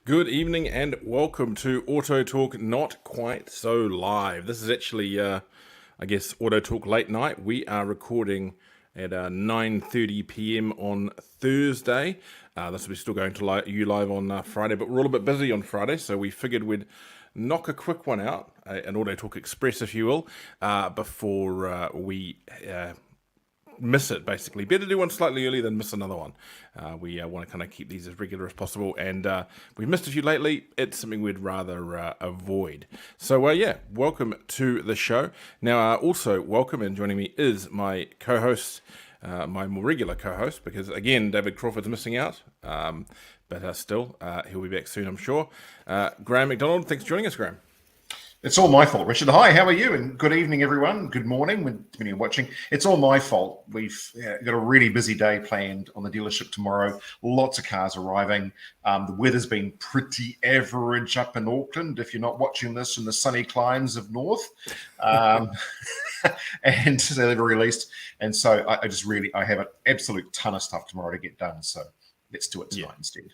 Good evening and welcome to AutoTalk Not Quite So Live. This is actually, AutoTalk Late Night. We are recording at 9:30 p.m. on Thursday. This will be still going to you live on Friday, but we're all a bit busy on Friday, so we figured we'd knock a quick one out, an AutoTalk Express, if you will, before we miss it, basically. Better do one slightly early than miss another one. We want to kind of keep these as regular as possible, and we've missed a few lately. It's something we'd rather avoid. So, welcome to the show. Now, also welcome, and joining me is my co-host, my more regular co-host, because, again, David Crawford's missing out, but still, he'll be back soon, I'm sure. Graham McDonald, thanks for joining us, Graham. It's all my fault, Richard. Hi, how are you? And good evening, everyone. Good morning when you're watching. It's all my fault. We've got a really busy day planned on the dealership tomorrow. Lots of cars arriving. The weather's been pretty average up in Auckland, if you're not watching this in the sunny climes of North. And so they've released. And so I have an absolute ton of stuff tomorrow to get done. So let's do it tonight instead.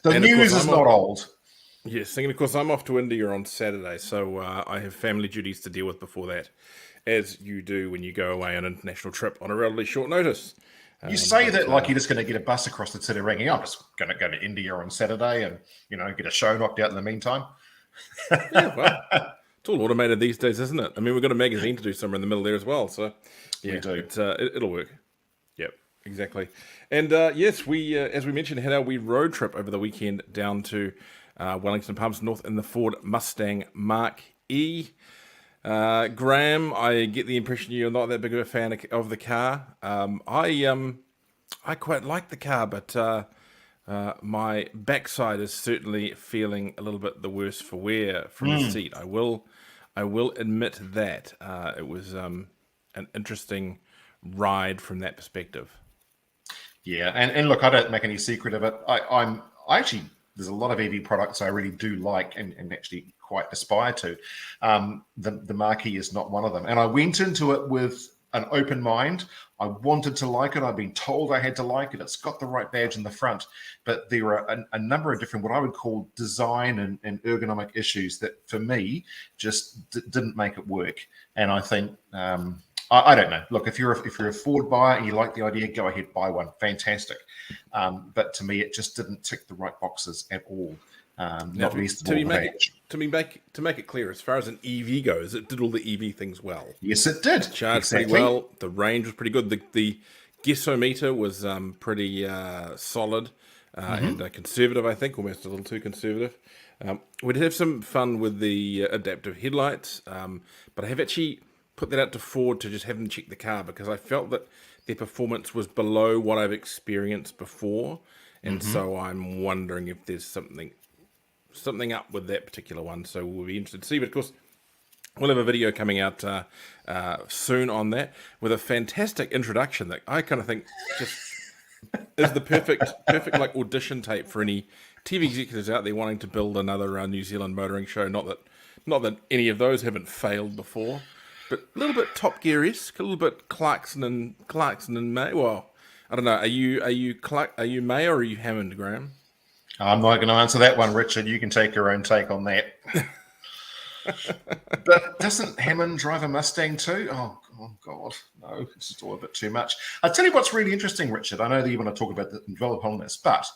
The news is not old. Yes, and of course I'm off to India on Saturday, so I have family duties to deal with before that, as you do when you go away on an international trip on a relatively short notice. You say that like you're just going to get a bus across the city ringing. I'm just going to go to India on Saturday and, get a show knocked out in the meantime. Yeah, well, it's all automated these days, isn't it? I mean, we've got a magazine to do somewhere in the middle there as well, so yeah, we do. It'll work. Yep, exactly. And yes, we, as we mentioned, had our wee road trip over the weekend down to Wellington Pubs North in the Ford Mustang Mach-E. Graham, I get the impression you're not that big of a fan of the car. I quite like the car, but my backside is certainly feeling a little bit the worse for wear from the seat. I will admit that it was an interesting ride from that perspective. Yeah, and look, I don't make any secret of it. I actually, there's a lot of EV products I really do like and actually quite aspire to. The Mach-E is not one of them. And I went into it with an open mind. I wanted to like it. I've been told I had to like it. It's got the right badge in the front. But there are a number of different, what I would call design and ergonomic issues that, for me, just didn't make it work. And I think... I don't know. Look, if you're a Ford buyer and you like the idea, go ahead, buy one. Fantastic. But to me, it just didn't tick the right boxes at all. Not least to make it clear, as far as an EV goes, it did all the EV things well. Yes, it did. It charged pretty well. The range was pretty good. The guessometer was pretty solid and conservative, I think, almost a little too conservative. We did have some fun with the adaptive headlights, but I have actually put that out to Ford to just have them check the car because I felt that their performance was below what I've experienced before, and so I'm wondering if there's something up with that particular one. So we'll be interested to see. But of course, we'll have a video coming out soon on that with a fantastic introduction that I kind of think just is the perfect like audition tape for any TV executives out there wanting to build another New Zealand motoring show. Not that any of those haven't failed before. But a little bit Top Gear-esque, a little bit Clarkson and May. Well, I don't know. Are you May or are you Hammond, Graham? I'm not going to answer that one, Richard. You can take your own take on that. But doesn't Hammond drive a Mustang too? Oh God, no. It's just all a bit too much. I'll tell you what's really interesting, Richard. I know that you want to talk about and develop on this, but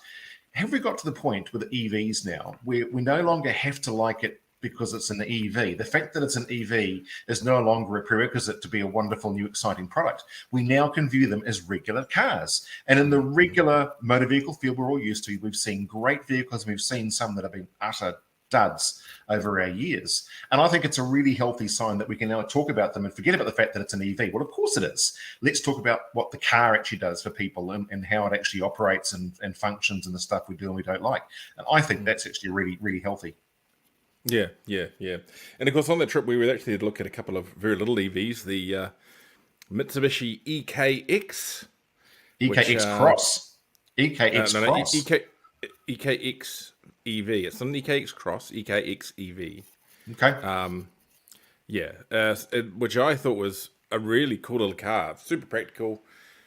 have we got to the point with the EVs now where we no longer have to like it because it's an EV? The fact that it's an EV is no longer a prerequisite to be a wonderful, new, exciting product. We now can view them as regular cars. And in the regular motor vehicle field we're all used to, we've seen great vehicles, and we've seen some that have been utter duds over our years. And I think it's a really healthy sign that we can now talk about them and forget about the fact that it's an EV. Well, of course it is. Let's talk about what the car actually does for people and how it actually operates and functions and the stuff we do and we don't like. And I think that's actually really, really healthy. Yeah. And of course, on that trip, we would actually look at a couple of very little EVs, the Mitsubishi EKX. EKX Cross. Cross. EKX EV. It's not an EKX Cross, EKX EV. Okay. Which I thought was a really cool little car. Super practical.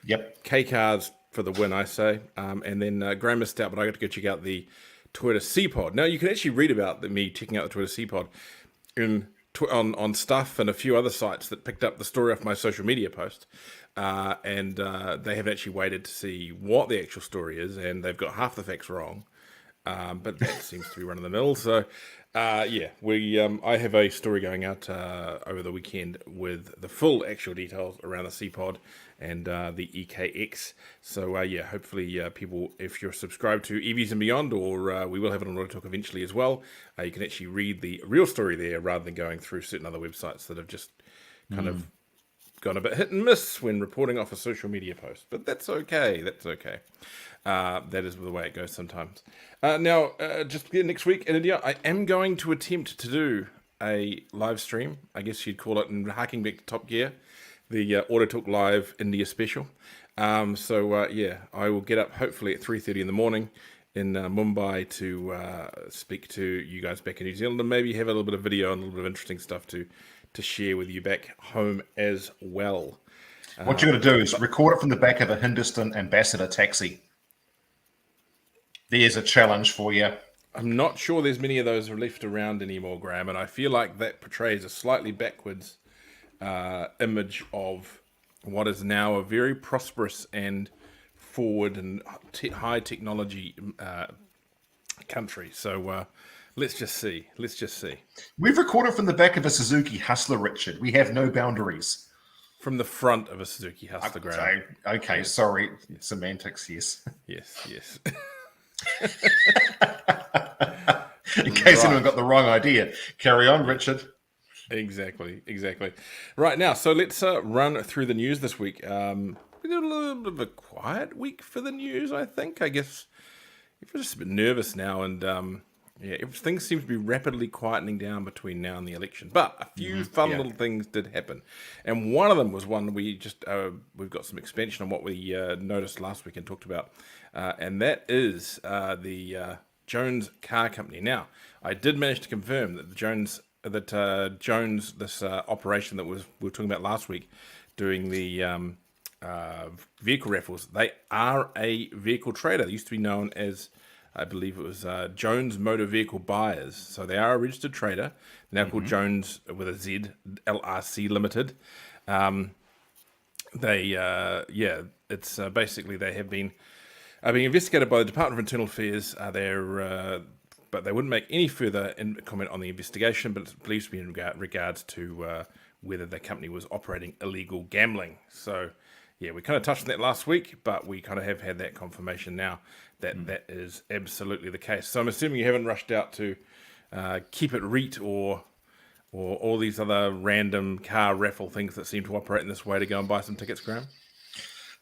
Yep. K cars for the win, I say. And then Graham missed out, but I got to go check out the Twitter CPod. Now, you can actually read about me checking out the Twitter CPod on Stuff and a few other sites that picked up the story off my social media post. And they haven't actually waited to see what the actual story is, and they've got half the facts wrong. But that seems to be run of the mill. So, I have a story going out over the weekend with the full actual details around the CPod and the EKX. So, hopefully people, if you're subscribed to EVs and Beyond, or we will have it on AutoTalk eventually as well, you can actually read the real story there rather than going through certain other websites that have just kind of gone a bit hit and miss when reporting off a social media post. But that's okay. That's okay. That is the way it goes sometimes. Now, just next week in India, I am going to attempt to do a live stream. I guess you'd call it, in harking back to Top Gear, the AutoTalk Live India special. I will get up hopefully at 3:30 in the morning in Mumbai to speak to you guys back in New Zealand, and maybe have a little bit of video and a little bit of interesting stuff to share with you back home as well. What you're going to do is record it from the back of a Hindustan ambassador taxi. There's a challenge for you. I'm not sure there's many of those left around anymore, Graham, and I feel like that portrays a slightly backwards image of what is now a very prosperous and forward and high technology country. So let's just see. We've recorded from the back of a Suzuki Hustler, Richard. We have no boundaries. From the front of a Suzuki Hustler, Graham. Okay, yes. Sorry. Semantics, yes. Yes. In case anyone got the wrong idea. Carry on, Richard. Exactly. Right, now, so let's run through the news this week. We did a little bit of a quiet week for the news, I think. I guess we're just a bit nervous now, and everything seems to be rapidly quietening down between now and the election. But a few fun little things did happen, and one of them was one we've got some expansion on what we noticed last week and talked about, and that is the Jones Car Company. Now, I did manage to confirm that Jones, this operation that we were talking about last week, doing the vehicle raffles, they are a vehicle trader. They used to be known as, I believe it was Jones Motor Vehicle Buyers. So they are a registered trader. They're now called Jones with a Z, LRC Limited. It's basically they have been being investigated by the Department of Internal Affairs. But they wouldn't make any further comment on the investigation, but it's believed to be in regards to whether the company was operating illegal gambling. So, we kind of touched on that last week, but we kind of have had that confirmation now that that is absolutely the case. So I'm assuming you haven't rushed out to Keep It REIT or all these other random car raffle things that seem to operate in this way to go and buy some tickets, Graham?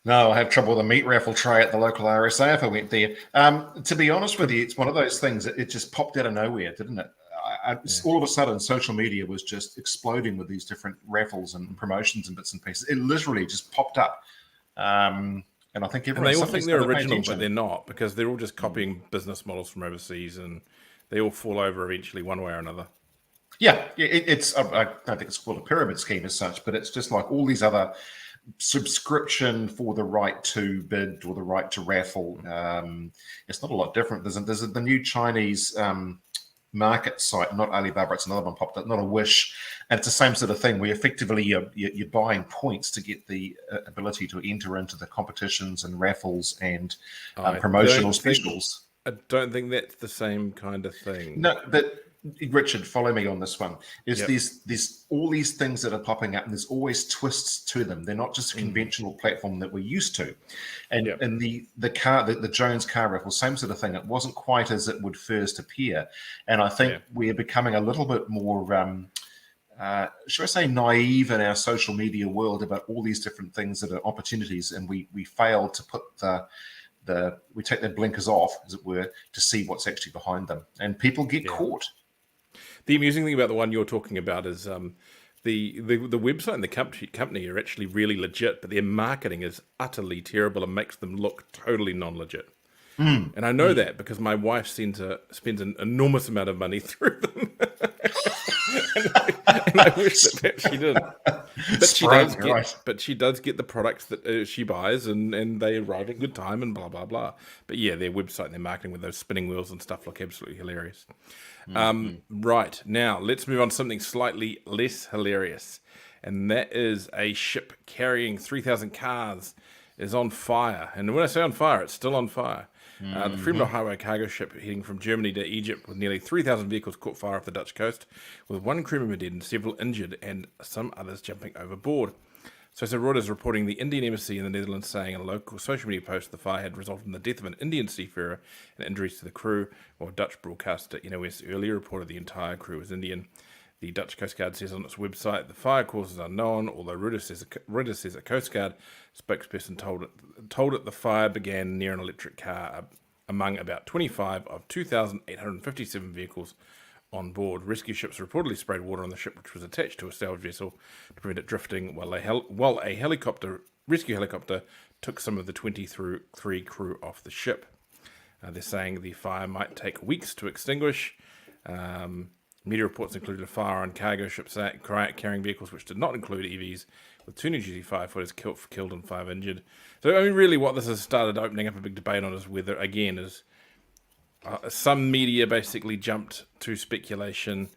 No, I have trouble with a meat raffle tray at the local RSA if I went there. To be honest with you, it's one of those things that it just popped out of nowhere, didn't it? All of a sudden, social media was just exploding with these different raffles and promotions and bits and pieces. It literally just popped up. And I think everyone... And they all think they're original, but they're not, because they're all just copying business models from overseas, and they all fall over eventually one way or another. Yeah, it's... I don't think it's called a pyramid scheme as such, but it's just like all these other... subscription for the right to bid or the right to raffle. It's not a lot different. There's the new Chinese market site, not Alibaba, it's another one popped up, not a Wish, and it's the same sort of thing where effectively you're buying points to get the ability to enter into the competitions and raffles and promotional specials. I don't think that's the same kind of thing. No, but Richard, follow me on this one. There's all these things that are popping up, and there's always twists to them. They're not just a conventional platform that we're used to. And in the Jones car raffle, same sort of thing. It wasn't quite as it would first appear. And I think we're becoming a little bit more, should I say, naive in our social media world about all these different things that are opportunities, and we fail to put we take the blinkers off, as it were, to see what's actually behind them. And people get caught. The amusing thing about the one you're talking about is the website and the company are actually really legit, but their marketing is utterly terrible and makes them look totally non-legit. And I know that because my wife spends an enormous amount of money through them. and I wish that perhaps she didn't. But she Sprung, does right. get the products that she buys, and they arrive in good time, and blah blah blah. But yeah, their website and their marketing with those spinning wheels and stuff look absolutely hilarious. Right, now let's move on to something slightly less hilarious, and that is a ship carrying 3,000 cars is on fire. And when I say on fire, it's still on fire. The Fremantle Highway cargo ship heading from Germany to Egypt with nearly 3,000 vehicles caught fire off the Dutch coast, with one crew member dead and several injured, and some others jumping overboard. So Reuters reporting the Indian embassy in the Netherlands saying in a local social media post the fire had resulted in the death of an Indian seafarer and injuries to the crew, while Dutch broadcaster NOS earlier reported the entire crew was Indian. The Dutch Coast Guard says on its website the fire cause is unknown, although Reuters says a Coast Guard spokesperson told it the fire began near an electric car among about 25 of 2,857 vehicles on board. Rescue ships reportedly sprayed water on the ship, which was attached to a salvage vessel to prevent it drifting, while a rescue helicopter took some of the 23 crew off the ship. They're saying the fire might take weeks to extinguish. Media reports included a fire on cargo ships carrying vehicles, which did not include EVs, with 2 New Jersey firefighters killed and 5 injured. So, I mean, really what this has started opening up a big debate on is whether, again, some media basically jumped to speculation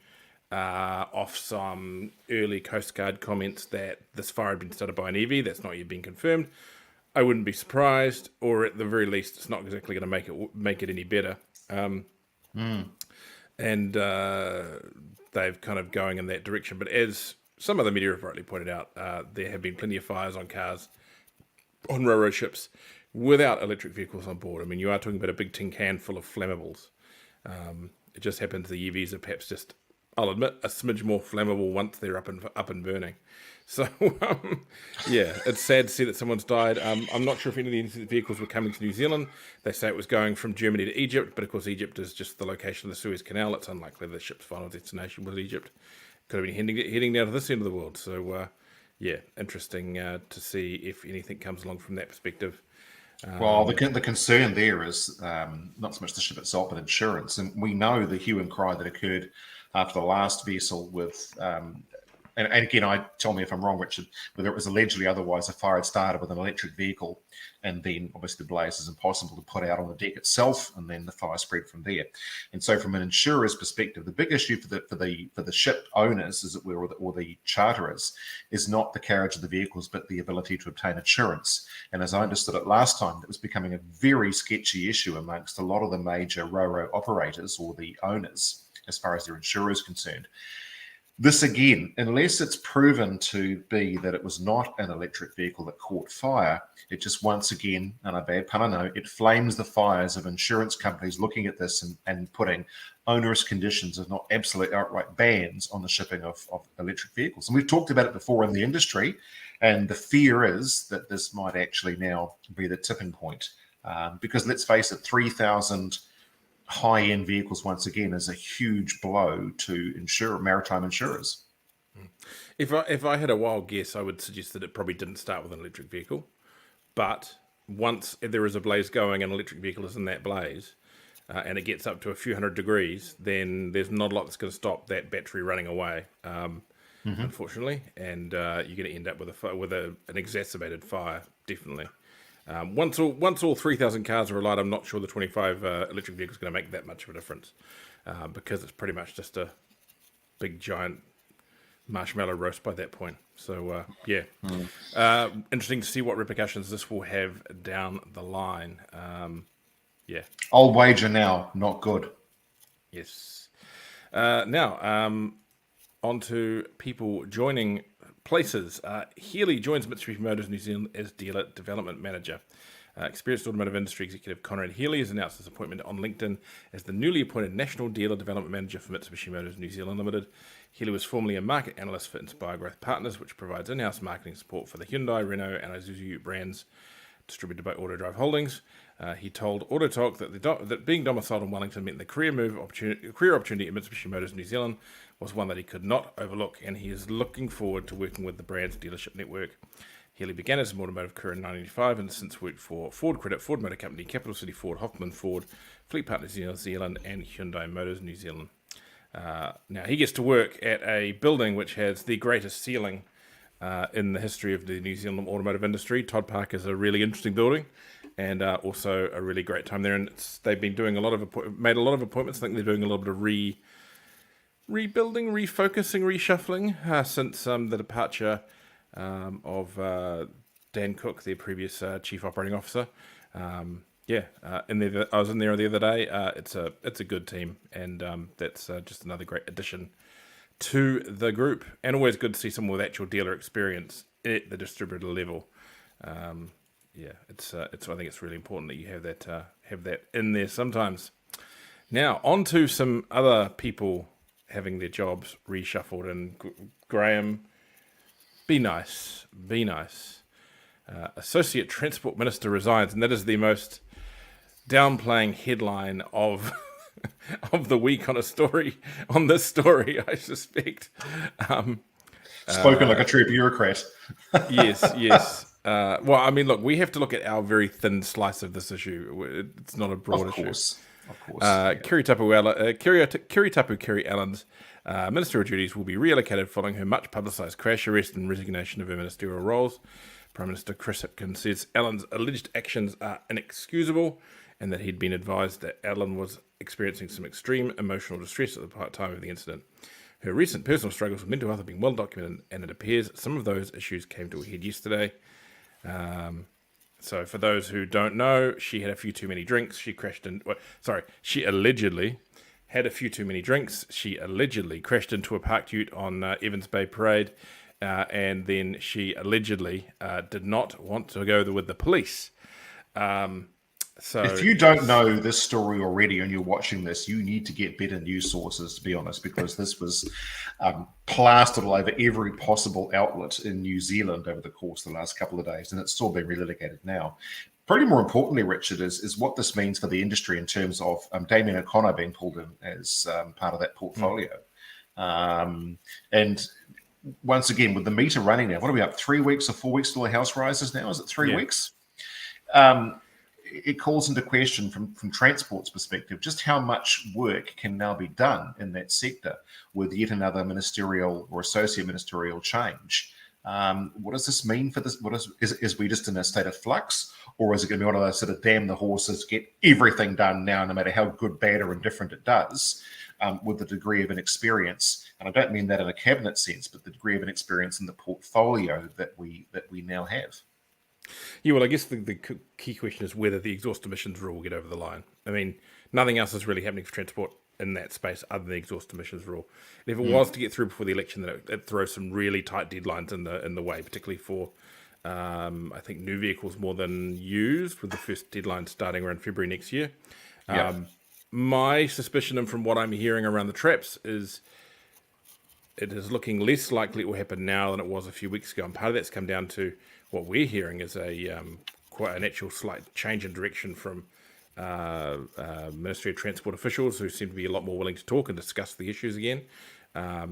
off some early Coast Guard comments that this fire had been started by an EV. That's not yet been confirmed. I wouldn't be surprised, or at the very least, it's not exactly going to make it any better. And they've kind of going in that direction. But as some other media have rightly pointed out, there have been plenty of fires on cars, on railroad ships, without electric vehicles on board. I mean, you are talking about a big tin can full of flammables. It just happens the EVs are perhaps just, I'll admit, a smidge more flammable once they're up and burning. So, yeah, it's sad to see that someone's died. I'm not sure if any of these vehicles were coming to New Zealand. They say it was going from Germany to Egypt, but of course Egypt is just the location of the Suez Canal. It's unlikely the ship's final destination was Egypt. Could have been heading down to this end of the world. So, yeah, interesting to see if anything comes along from that perspective. Well, the concern there is not so much the ship itself, but insurance. And we know the hue and cry that occurred after the last vessel with, and again, tell me if I'm wrong, Richard, whether it was allegedly otherwise a fire had started with an electric vehicle, and then obviously the blaze is impossible to put out on the deck itself, and then the fire spread from there. And so, from an insurer's perspective, the big issue for the ship owners, as it were, or the charterers, is not the carriage of the vehicles, but the ability to obtain insurance. And as I understood it last time, it was becoming a very sketchy issue amongst a lot of the major ro-ro operators or the owners, as far as their insurer is concerned. This again, unless it's proven to be that it was not an electric vehicle that caught fire, it just once again, and a bad pun I know, it flames the fires of insurance companies looking at this and putting onerous conditions, if not absolute outright bans, on the shipping of electric vehicles. And we've talked about it before in the industry, and the fear is that this might actually now be the tipping point. Because let's face it, 3,000 high-end vehicles once again is a huge blow to maritime insurers. If I had a wild guess, I would suggest that it probably didn't start with an electric vehicle, but once there is a blaze going and an electric vehicle is in that blaze, and it gets up to a few hundred degrees, then there's not a lot that's going to stop that battery running away, unfortunately, and you're going to end up with an exacerbated fire, definitely. Once all 3,000 cars are alight, I'm not sure the 25 electric vehicle is going to make that much of a difference, because it's pretty much just a big giant marshmallow roast by that point. So yeah, interesting to see what repercussions this will have down the line. Yeah, I'll wager now, not good. Yes. Now, on to people joining places. Healy joins Mitsubishi Motors New Zealand as dealer development manager. Experienced automotive industry executive Conrad Healy has announced his appointment on LinkedIn as the newly appointed National Dealer Development Manager for Mitsubishi Motors New Zealand Limited. Healy was formerly a market analyst for Inspire Growth Partners, which provides in-house marketing support for the Hyundai, Renault, and Isuzu brands distributed by AutoDrive Holdings. He told AutoTalk that being domiciled in Wellington meant the career opportunity at Mitsubishi Motors New Zealand was one that he could not overlook, and he is looking forward to working with the brand's dealership network. Healy began his automotive career in 1995 and since worked for Ford Credit, Ford Motor Company, Capital City Ford, Hoffman Ford, Fleet Partners New Zealand, and Hyundai Motors New Zealand. Now, he gets to work at a building which has the greatest ceiling in the history of the New Zealand automotive industry. Todd Park is a really interesting building, and also a really great time there. And they've been doing made a lot of appointments. I think they're doing a little bit of rebuilding, refocusing, reshuffling since the departure of Dan Cook, their previous chief operating officer. I was in there the other day. It's a good team, and that's just another great addition to the group. And always good to see someone with actual dealer experience at the distributor level. I think it's really important that you have that in there sometimes. Now, on to some other people having their jobs reshuffled. And Graham, be nice. Associate Transport Minister resigns, and that is the most downplaying headline of the week on this story, I suspect. Spoken like a true bureaucrat. Yes. Well, I mean, look, we have to look at our very thin slice of this issue. It's not a broad issue. Of course. Kerry Allen's ministerial duties will be reallocated following her much publicised crash, arrest and resignation of her ministerial roles. Prime Minister Chris Hipkins says Allen's alleged actions are inexcusable and that he'd been advised that Allen was experiencing some extreme emotional distress at the time of the incident. Her recent personal struggles with mental health have been well documented, and it appears some of those issues came to a head yesterday. So for those who don't know, she had a few too many drinks. She allegedly had a few too many drinks. She allegedly crashed into a parked ute on Evans Bay Parade, and then she allegedly did not want to go with the police. So if you don't know this story already and you're watching this, you need to get better news sources, to be honest, because this was plastered all over every possible outlet in New Zealand over the course of the last couple of days, and it's still being relitigated now. Probably more importantly, Richard, is what this means for the industry in terms of Damien O'Connor being pulled in as part of that portfolio. And once again, with the meter running now, what are we up, 3 weeks or 4 weeks till the house rises now? Is it 3 weeks? It calls into question from Transport's perspective just how much work can now be done in that sector with yet another ministerial or associate ministerial change. What does this mean for this? Is we just in a state of flux, or is it going to be one of those sort of damn the horses, get everything done now, no matter how good, bad, or indifferent it does, with the degree of inexperience? And I don't mean that in a cabinet sense, but the degree of inexperience in the portfolio that we now have. Yeah, well, I guess the key question is whether the exhaust emissions rule will get over the line. I mean, nothing else is really happening for transport in that space other than the exhaust emissions rule. And if it was to get through before the election, then it throws some really tight deadlines in the way, particularly for, I think, new vehicles more than used, with the first deadline starting around February next year. My suspicion, and from what I'm hearing around the traps, is it is looking less likely it will happen now than it was a few weeks ago. And part of that's come down to what we're hearing is quite an actual slight change in direction from Ministry of Transport officials, who seem to be a lot more willing to talk and discuss the issues again.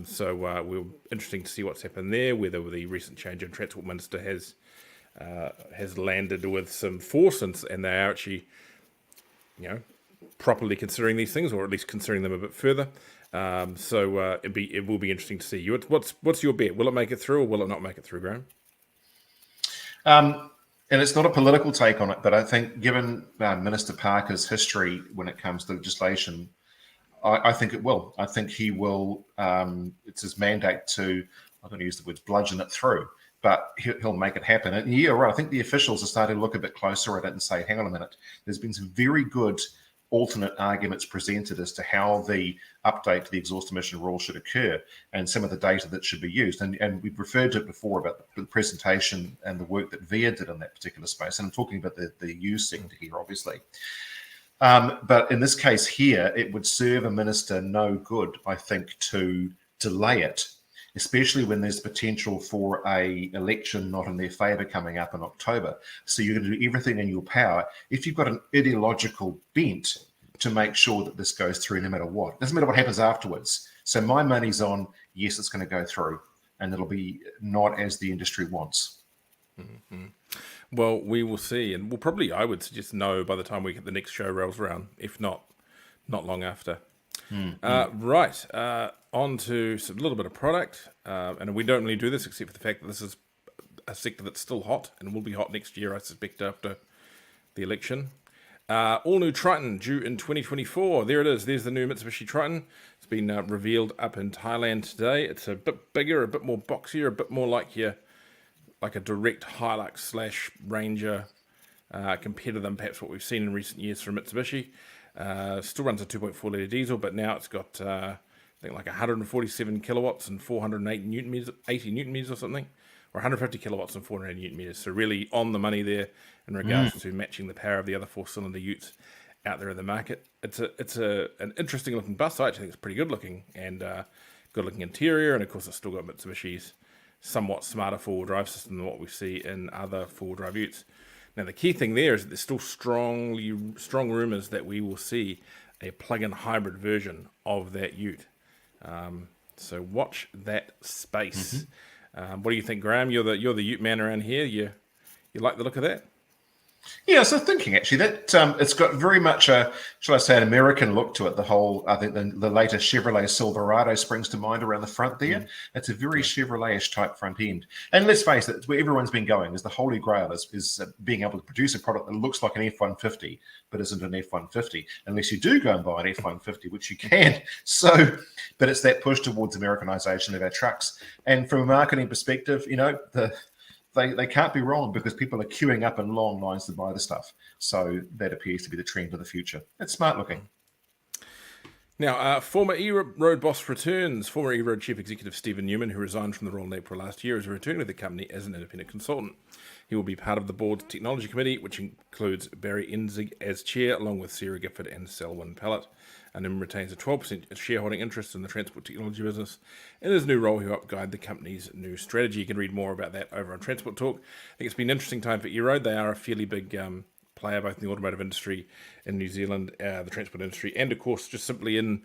So we're interesting to see what's happened there, whether the recent change in Transport Minister has landed with some force and they are actually, properly considering these things, or at least considering them a bit further. So it will be interesting to see. What's your bet? Will it make it through, or will it not make it through, Graham? And it's not a political take on it, but I think given Minister Parker's history when it comes to legislation, I think it will. I think he will. It's his mandate to, I'm going to use the words, bludgeon it through, but he'll make it happen. And yeah, right. I think the officials are starting to look a bit closer at it and say, hang on a minute, there's been some very good alternate arguments presented as to how the update to the exhaust emission rule should occur and some of the data that should be used. And we've referred to it before about the presentation and the work that VIA did in that particular space. And I'm talking about the use sector here, obviously. But in this case here, it would serve a minister no good, I think, to delay it, especially when there's potential for a election not in their favour coming up in October. So you're going to do everything in your power. If you've got an ideological bent, to make sure that this goes through no matter what. It doesn't matter what happens afterwards. So my money's on, yes, it's going to go through, and it'll be not as the industry wants. Mm-hmm. Well, we will see, and we'll probably, I would suggest, know by the time we get the next show rolls around, if not long after. Mm-hmm. Right. On to a little bit of product, and we don't really do this except for the fact that this is a sector that's still hot and will be hot next year, I suspect, after the election. All new Triton due in 2024. There it is. There's the new Mitsubishi Triton. It's been revealed up in Thailand today. It's a bit bigger, a bit more boxier, a bit more like a direct Hilux slash Ranger compared to perhaps what we've seen in recent years from Mitsubishi. Still runs a 2.4 litre diesel, but now it's got I think like 147 kilowatts and 408 newton meters, 80 newton meters or something, or 150 kilowatts and 480 newton meters. So really on the money there in regards to matching the power of the other 4-cylinder utes out there in the market. It's an interesting looking bus. I actually think it's pretty good looking and good looking interior, and of course it's still got Mitsubishi's somewhat smarter four-wheel drive system than what we see in other four-wheel drive utes. Now the key thing there is that there's still strong rumours that we will see a plug-in hybrid version of that ute. So watch that space. What do you think, Graham? You're the ute man around here. You like the look of that? Yeah, so thinking actually that it's got very much a, shall I say, an American look to it. The whole, I think the latest Chevrolet Silverado springs to mind around the front there. It's a very Chevrolet-ish type front end. And let's face it, it's where everyone's been going is the holy grail is being able to produce a product that looks like an F-150, but isn't an F-150, unless you do go and buy an F-150, which you can. So, but it's that push towards Americanization of our trucks. And from a marketing perspective, they can't be wrong because people are queuing up in long lines to buy the stuff. So that appears to be the trend of the future. It's smart looking. Now, former E-Road boss returns. Former E-Road chief executive Stephen Newman, who resigned from the role in April last year, is returning to the company as an independent consultant. He will be part of the board's technology committee, which includes Barry Enzig as chair, along with Sarah Gifford and Selwyn Pallett. And Newman retains a 12% shareholding interest in the transport technology business. In his new role, he'll help guide the company's new strategy. You can read more about that over on Transport Talk. I think it's been an interesting time for E-Road. They are a fairly big player both in the automotive industry in New Zealand, the transport industry, and of course just simply in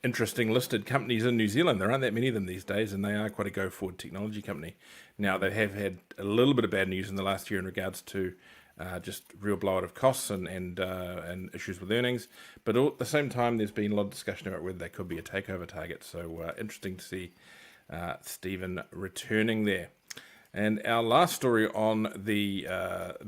interesting listed companies in New Zealand. There aren't that many of them these days, and they are quite a go-forward technology company. Now, they have had a little bit of bad news in the last year in regards to just real blowout of costs and issues with earnings. But at the same time, there's been a lot of discussion about whether they could be a takeover target. So interesting to see Stephen returning there. And our last story on the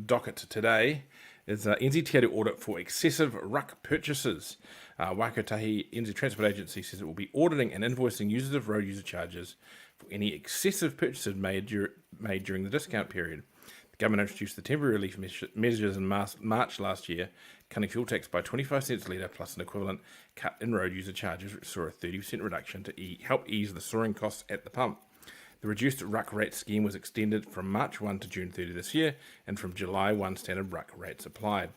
docket today is NZ audit for excessive ruck purchases. Waikotahi NZ Transport Agency says it will be auditing and invoicing users of road user charges for any excessive purchases made during the discount period. The government introduced the temporary relief measures in March last year, cutting fuel tax by 25 cents a litre plus an equivalent cut in road user charges, which saw a 30% reduction to help ease the soaring costs at the pump. The reduced ruck rate scheme was extended from March 1 to June 30 this year, and from July 1 standard ruck rates applied.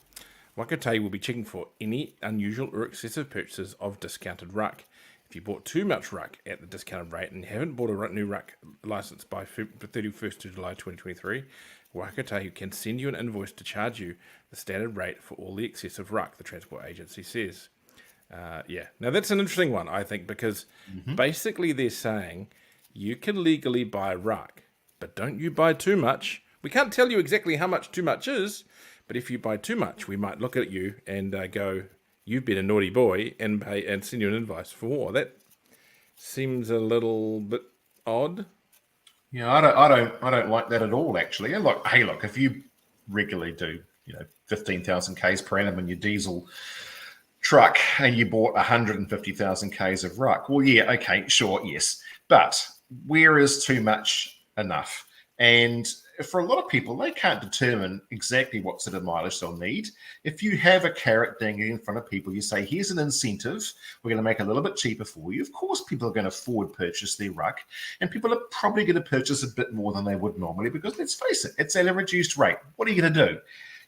Waikotahi will be checking for any unusual or excessive purchases of discounted ruck. If you bought too much ruck at the discounted rate and haven't bought a new ruck licence by 31st of July 2023, Waikotahi can send you an invoice to charge you the standard rate for all the excessive ruck, the Transport Agency says. Now that's an interesting one, I think, because basically they're saying you can legally buy ruck, but don't you buy too much. We can't tell you exactly how much too much is, but if you buy too much, we might look at you and go, "You've been a naughty boy," and pay and send you an invoice for more. That seems a little bit odd. Yeah, I don't like that at all. Actually, and look, if you regularly do 15,000 k's per annum in your diesel truck, and you bought 150,000 k's of ruck, well, yeah, okay, sure, yes, but where is too much enough? And for a lot of people, they can't determine exactly what sort of mileage they'll need. If you have a carrot dangling in front of people, you say, here's an incentive, we're going to make it a little bit cheaper for you. Of course, people are going to forward purchase their ruck, and people are probably going to purchase a bit more than they would normally because, let's face it, it's at a reduced rate. What are you going to do?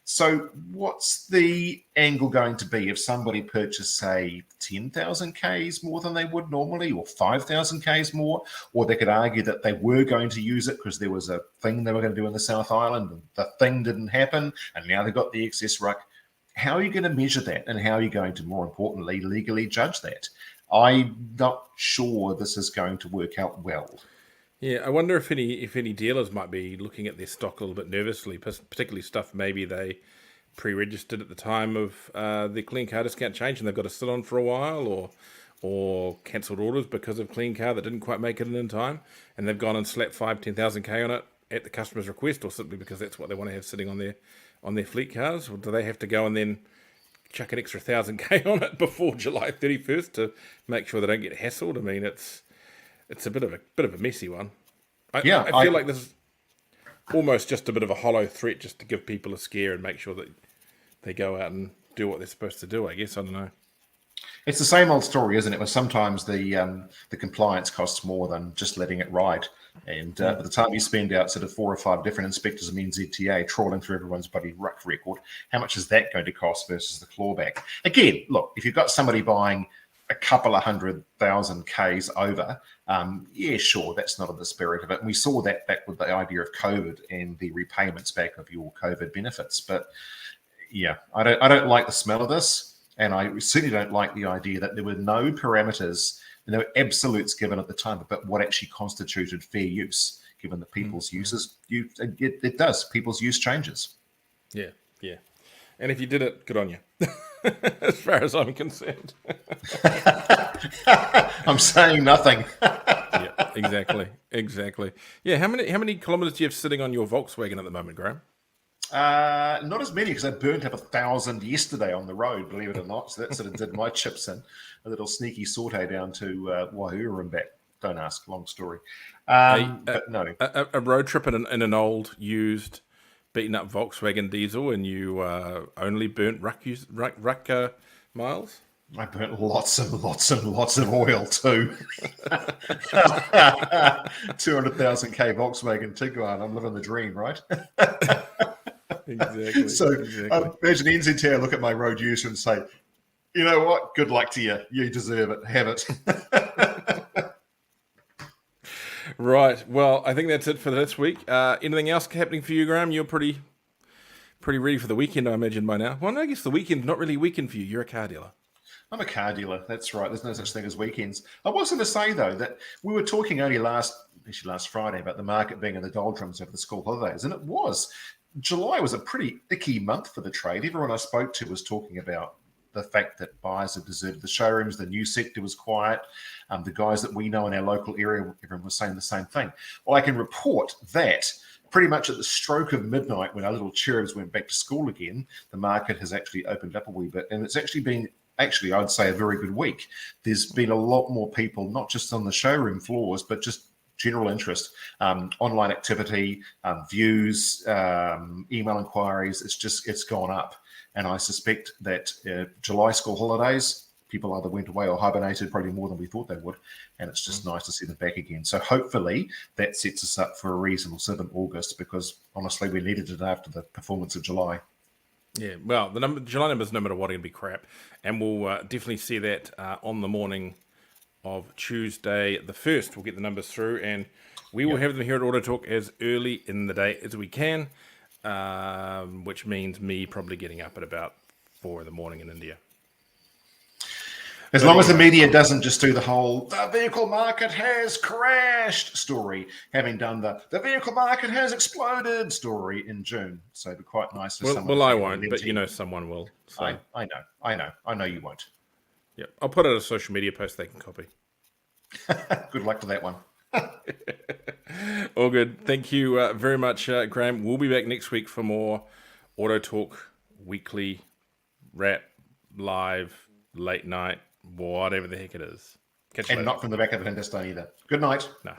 So what's the angle going to be if somebody purchased, say, 10,000 Ks more than they would normally, or 5,000 Ks more? Or they could argue that they were going to use it because there was a thing they were going to do in the South Island, and the thing didn't happen, and now they've got the excess ruck. How are you going to measure that, and how are you going to, more importantly, legally judge that? I'm not sure this is going to work out well. Yeah, I wonder if any dealers might be looking at their stock a little bit nervously, particularly stuff maybe they pre-registered at the time of the clean car discount change and they've got to sit on for a while, or or cancelled orders because of clean car that didn't quite make it in time, and they've gone and slapped 5,000-10,000 K on it at the customer's request, or simply because that's what they want to have sitting on their fleet cars? Or do they have to go and then chuck an extra 1,000 K on it before July 31st to make sure they don't get hassled? I mean, it's a bit of a messy one. I feel like this is almost just a bit of a hollow threat just to give people a scare and make sure that they go out and do what they're supposed to do, I guess. I don't know. It's the same old story, isn't it? Where sometimes the compliance costs more than just letting it ride. And by the time you spend out sort of 4 or 5 different inspectors of NZTA trawling through everyone's bloody ruck record, how much is that going to cost versus the clawback? Again, look, if you've got somebody buying a couple of 100,000 Ks over, yeah, sure, that's not in the spirit of it. And we saw that back with the idea of COVID and the repayments back of your COVID benefits. But yeah, I don't like the smell of this. And I certainly don't like the idea that there were no parameters, no absolutes given at the time about what actually constituted fair use, given that people's uses, it does. People's use changes. Yeah. And if you did it, good on you, as far as I'm concerned. I'm saying nothing. Yeah, exactly. Yeah, how many kilometres do you have sitting on your Volkswagen at the moment, Graham? Not as many, because I burnt up 1,000 yesterday on the road, believe it or not. So that sort of did my chips in. A little sneaky saute down to Wahoo and back. Don't ask, long story. But no. A road trip in an old, used, beaten up Volkswagen diesel, and you only burnt ruck miles? I burnt lots and lots and lots of oil too. 200,000 K Volkswagen Tiguan. I'm living the dream, right? Exactly. So imagine NZTA look at my road user and say, you know what? Good luck to you. You deserve it. Have it. Right. Well, I think that's it for this week. Anything else happening for you, Graham? You're pretty ready for the weekend, I imagine, by now. Well, no, I guess the weekend's not really a weekend for you. You're a car dealer. I'm a car dealer. That's right. There's no such thing as weekends. I was going to say, though, that we were talking only last Friday about the market being in the doldrums over the school holidays, and it was. July was a pretty icky month for the trade. Everyone I spoke to was talking about the fact that buyers have deserted the showrooms, the new sector was quiet. The guys that we know in our local area, everyone was saying the same thing. Well, I can report that pretty much at the stroke of midnight, when our little cherubs went back to school again, the market has actually opened up a wee bit, and it's actually been I'd say a very good week. There's been a lot more people, not just on the showroom floors, but just general interest, online activity, views, email inquiries. It's gone up. And I suspect that July school holidays, people either went away or hibernated probably more than we thought they would. And it's just nice to see them back again. So hopefully that sets us up for a reasonable 7th August, because honestly, we needed it after the performance of July. Yeah, well, the July numbers, no matter what, are going to be crap. And we'll definitely see that on the morning of Tuesday the 1st. We'll get the numbers through, and we will have them here at AutoTalk as early in the day as we can, which means me probably getting up at about 4 in the morning in India. As long as the media doesn't just do the whole "the vehicle market has crashed" story, having done the vehicle market has exploded" story in June. So it'd be quite nice for someone. Well, I won't, but you know someone will. So. I know you won't. Yeah, I'll put out a social media post they can copy. Good luck to that one. All good. Thank you very much, Graham. We'll be back next week for more AutoTalk Weekly Wrap, live, late night, whatever the heck it is. And not from the back of the Hindustan either. Good night. No.